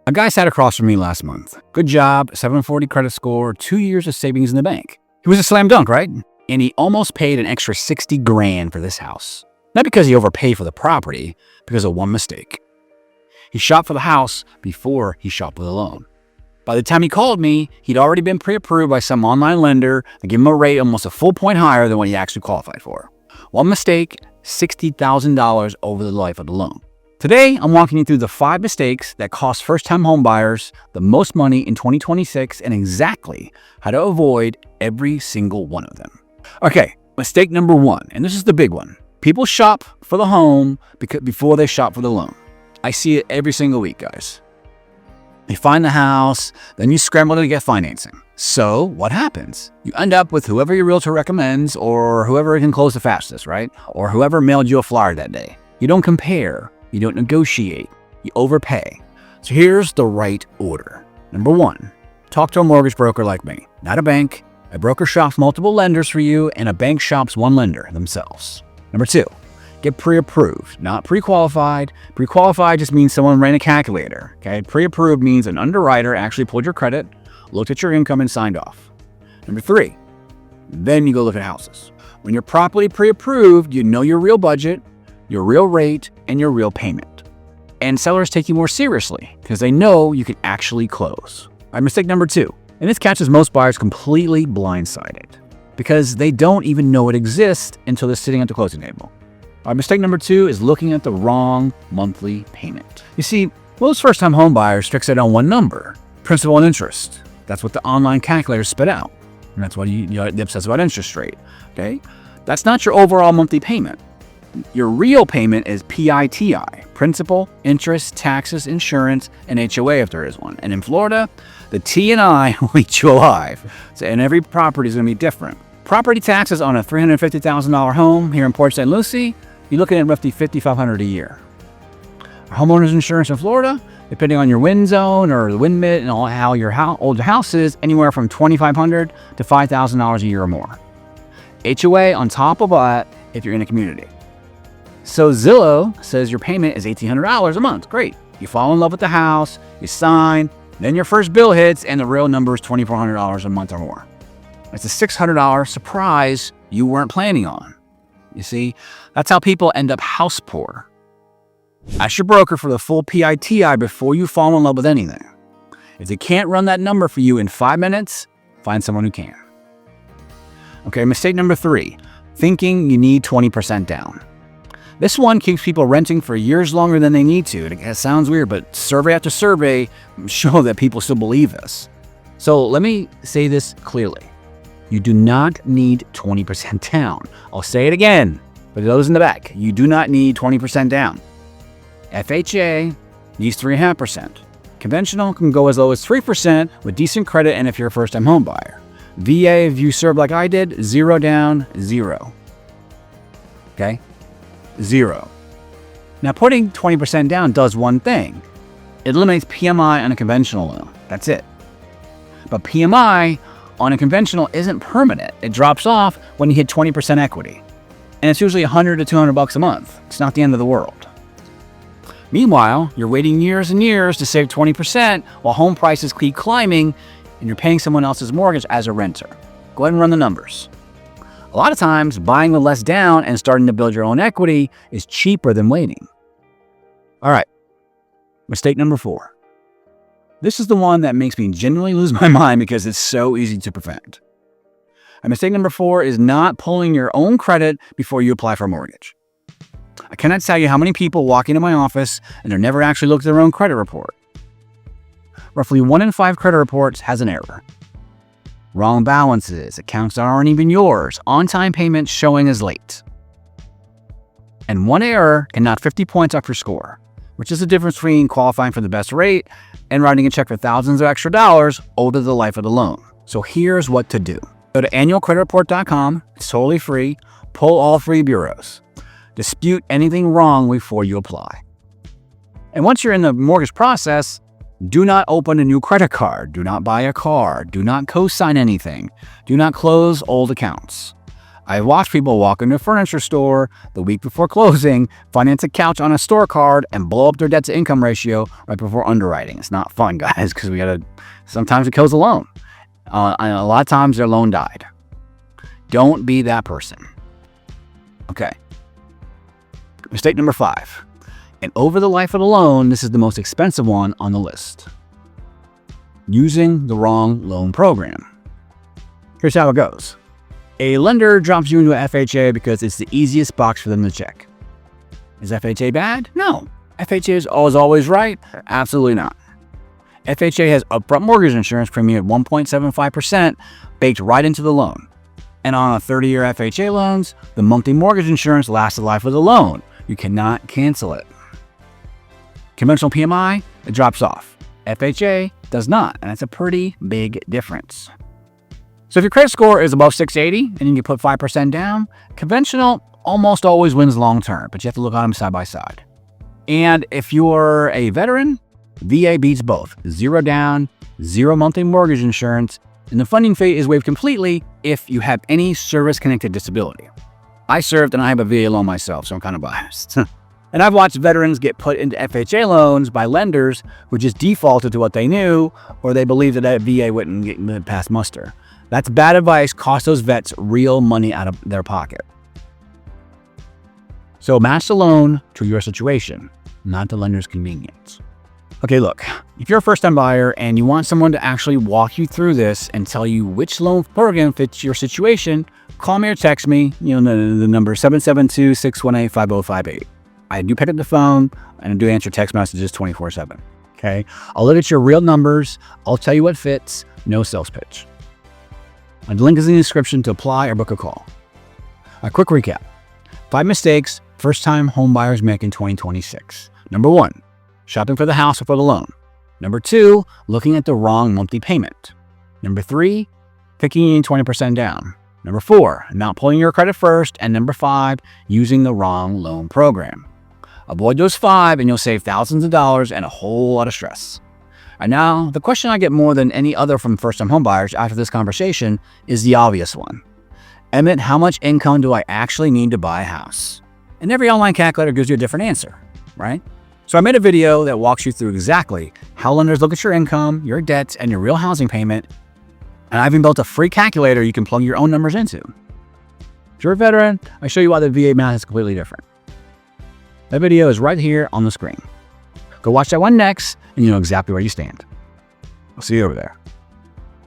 A guy sat across from me last month. Good job, 740 credit score, 2 years of savings in the bank. He was a slam dunk, right? And he almost paid an extra 60 grand for this house. Not because he overpaid for the property, because of one mistake. He shopped for the house before he shopped for the loan. By the time he called me, he'd already been pre-approved by some online lender and gave him a rate almost a full point higher than what he actually qualified for. One mistake, $60,000 over the life of the loan. Today, I'm walking you through the 5 mistakes that cost first-time homebuyers the most money in 2026 and exactly how to avoid every single one of them. Okay, mistake number 1, and this is the big one. People shop for the home before they shop for the loan. I see it every single week, guys. You find the house, then you scramble to get financing. So what happens? You end up with whoever your realtor recommends or whoever can close the fastest, right? Or whoever mailed you a flyer that day. You don't compare. You don't negotiate. You overpay. So here's the right order. Number 1, talk to a mortgage broker like me, not a bank. A broker shops multiple lenders for you, and a bank shops one lender themselves. Number 2, get pre-approved, not pre-qualified. Pre-qualified just means someone ran a calculator. Okay, pre-approved means an underwriter actually pulled your credit, looked at your income, and signed off. Number 3, then you go look at houses. When you're properly pre-approved, you know your real budget, your real rate, and your real payment. And sellers take you more seriously because they know you can actually close. All right, mistake number 2, and this catches most buyers completely blindsided because they don't even know it exists until they're sitting at the closing table. All right, mistake number 2 is looking at the wrong monthly payment. You see, most first-time home buyers fixate on one number, principal and interest. That's what the online calculators spit out. And that's what it obsesses about interest rate. Okay? That's not your overall monthly payment. Your real payment is PITI, principal, interest, taxes, insurance, and HOA if there is one. And in Florida, the T and I will eat you alive. So, and every property is going to be different. Property taxes on a $350,000 home here in Port St. Lucie, you're looking at roughly $5,500 a year. Homeowners insurance in Florida, depending on your wind zone or the wind mitt and how your old house is, anywhere from $2,500 to $5,000 a year or more. HOA on top of that if you're in a community. So Zillow says your payment is $1,800 a month. Great. You fall in love with the house, you sign, then your first bill hits and the real number is $2,400 a month or more. It's a $600 surprise you weren't planning on. You see, that's how people end up house poor. Ask your broker for the full PITI before you fall in love with anything. If they can't run that number for you in 5 minutes, find someone who can. Okay, mistake number 3, thinking you need 20% down. This one keeps people renting for years longer than they need to. It sounds weird, but survey after survey show that people still believe this. So let me say this clearly. You do not need 20% down. I'll say it again, but those in the back, you do not need 20% down. FHA needs 3.5%. Conventional can go as low as 3% with decent credit and if you're a first-time home buyer. VA, if you serve like I did, 0 down, 0. Okay? 0. Now putting 20% down does one thing. It eliminates PMI on a conventional loan. That's it. But PMI on a conventional isn't permanent. It drops off when you hit 20% equity. And it's usually $100 to $200 a month. It's not the end of the world. Meanwhile, you're waiting years and years to save 20% while home prices keep climbing and you're paying someone else's mortgage as a renter. Go ahead and run the numbers. A lot of times, buying with less down and starting to build your own equity is cheaper than waiting. All right, mistake number 4. This is the one that makes me genuinely lose my mind because it's so easy to prevent. And mistake number 4 is not pulling your own credit before you apply for a mortgage. I cannot tell you how many people walk into my office and they're never actually looked at their own credit report. Roughly 1 in 5 credit reports has an error. Wrong balances, accounts that aren't even yours, on-time payments showing as late. And one error can knock 50 points off your score, which is the difference between qualifying for the best rate and writing a check for thousands of extra dollars over the life of the loan. So here's what to do. Go to annualcreditreport.com, it's totally free, pull all 3 bureaus. Dispute anything wrong before you apply. And once you're in the mortgage process, do not open a new credit card. Do not buy a car. Do not co-sign anything. Do not close old accounts. I've watched people walk into a furniture store the week before closing, finance a couch on a store card, and blow up their debt-to-income ratio right before underwriting. It's not fun, guys, because sometimes it kills the loan. And a lot of times their loan died. Don't be that person. Okay. Mistake number 5. And over the life of the loan, this is the most expensive one on the list. Using the wrong loan program. Here's how it goes. A lender drops you into a FHA because it's the easiest box for them to check. Is FHA bad? No. FHA is always right? Absolutely not. FHA has upfront mortgage insurance premium at 1.75% baked right into the loan. And on a 30-year FHA loans, the monthly mortgage insurance lasts the life of the loan. You cannot cancel it. Conventional PMI, it drops off. FHA does not, and that's a pretty big difference. So if your credit score is above 680 and you can put 5% down, conventional almost always wins long term, but you have to look at them side by side. And if you're a veteran, VA beats both. 0 down, 0 monthly mortgage insurance, and the funding fee is waived completely if you have any service-connected disability. I served and I have a VA loan myself, so I'm kind of biased. And I've watched veterans get put into FHA loans by lenders who just defaulted to what they knew, or they believed that VA wouldn't get past muster. That's bad advice, cost those vets real money out of their pocket. So match the loan to your situation, not the lender's convenience. Okay, look, if you're a first-time buyer and you want someone to actually walk you through this and tell you which loan program fits your situation, call me or text me. The number 772-618-5058. I do pick up the phone and I do answer text messages 24/7. Okay, I'll look at your real numbers. I'll tell you what fits. No sales pitch. The link is in the description to apply or book a call. A quick recap: 5 mistakes first-time home buyers make in 2026. Number 1, shopping for the house before the loan. Number 2, looking at the wrong monthly payment. Number 3, picking 20% down. Number 4, not pulling your credit first. And number 5, using the wrong loan program. Avoid those 5 and you'll save thousands of dollars and a whole lot of stress. And now, the question I get more than any other from first-time homebuyers after this conversation is the obvious one. Emmett, how much income do I actually need to buy a house? And every online calculator gives you a different answer, right? So I made a video that walks you through exactly how lenders look at your income, your debts, and your real housing payment. And I've even built a free calculator you can plug your own numbers into. If you're a veteran, I show you why the VA math is completely different. That video is right here on the screen. Go watch that one next, and you know exactly where you stand. I'll see you over there.